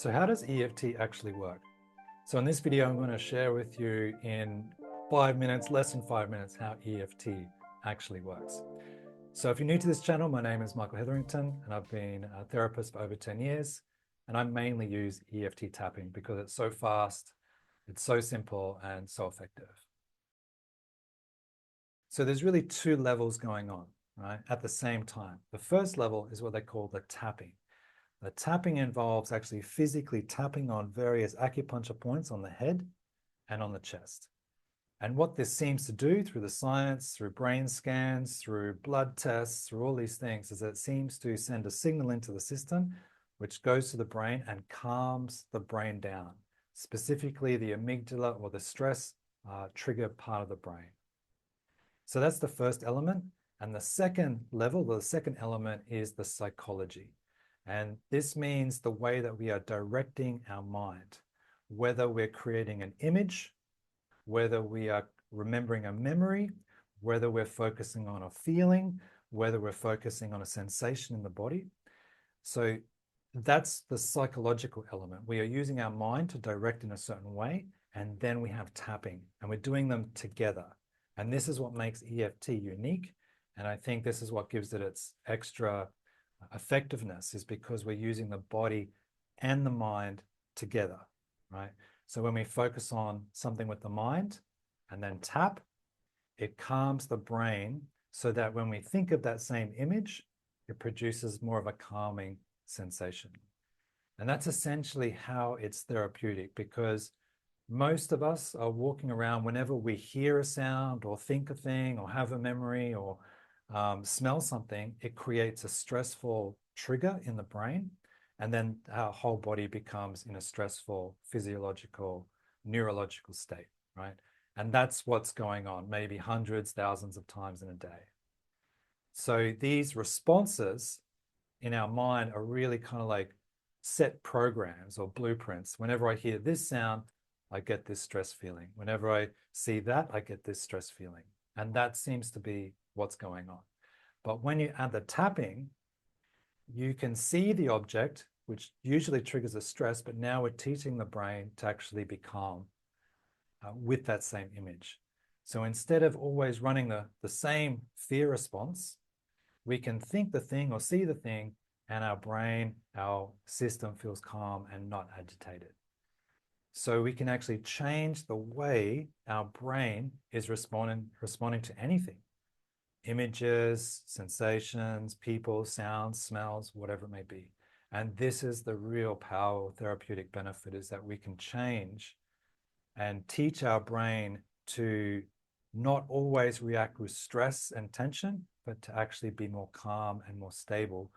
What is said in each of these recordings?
So how does EFT actually work? So in this video, I'm going to share with you in 5 minutes, less than 5 minutes, how EFT actually works. So if you're new to this channel, my name is Hetherington, and I've been a therapist for over 10 years. And I mainly use EFT tapping because it's so fast, it's so simple, and so effective. So there's really two levels going on, right, at the same time. The first level is what they call the tapping. The tapping involves actually physically tapping on various acupuncture points on the head and on the chest. And what this seems to do through the science, through brain scans, through blood tests, through all these things, is that it seems to send a signal into the system, which goes to the brain and calms the brain down, specifically the amygdala or the stress trigger part of the brain. So that's the first element. And the second level, the second element, is the psychology. And this means the way that we are directing our mind, whether we're creating an image, whether we are remembering a memory, whether we're focusing on a feeling, whether we're focusing on a sensation in the body. So that's the psychological element. We are using our mind to direct in a certain way, and then we have tapping, and we're doing them together. And this is what makes EFT unique. And I think this is what gives it its extra effectiveness, is because we're using the body and the mind together, right? So when we focus on something with the mind and then tap, it calms the brain so that when we think of that same image, it produces more of a calming sensation. And that's essentially how it's therapeutic, because most of us are walking around, whenever we hear a sound or think a thing or have a memory or smell something, it creates a stressful trigger in the brain, and then our whole body becomes in a stressful physiological, neurological state, right? And that's what's going on, maybe hundreds, thousands of times in a day. So these responses in our mind are really kind of like set programs or blueprints. Whenever I hear this sound, I get this stress feeling. Whenever I see that, I get this stress feeling. And that seems to be what's going on. But when you add the tapping, you can see the object, which usually triggers a stress, but now we're teaching the brain to actually be calm with that same image. So instead of always running the same fear response, we can think the thing or see the thing, and our brain, our system feels calm and not agitated. So we can actually change the way our brain is responding to anything. Images, sensations, people, sounds, smells, whatever it may be. And this is the real power or therapeutic benefit, is that we can change and teach our brain to not always react with stress and tension, but to actually be more calm and more stable,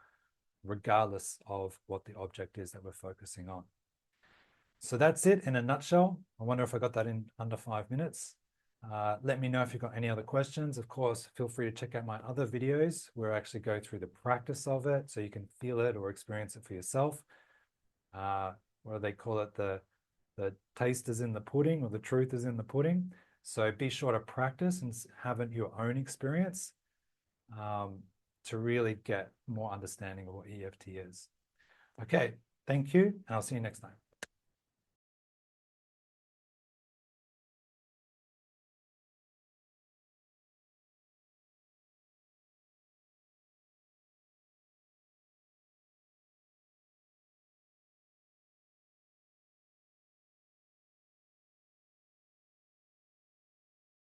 regardless of what the object is that we're focusing on. So that's it in a nutshell. I wonder if I got that in under 5 minutes. Let me know if you've got any other questions. Of course, feel free to check out my other videos where I actually go through the practice of it so you can feel it or experience it for yourself. What do they call it? The taste is in the pudding, or the truth is in the pudding. So be sure to practice and have it your own experience to really get more understanding of what EFT is. Okay, thank you, and I'll see you next time.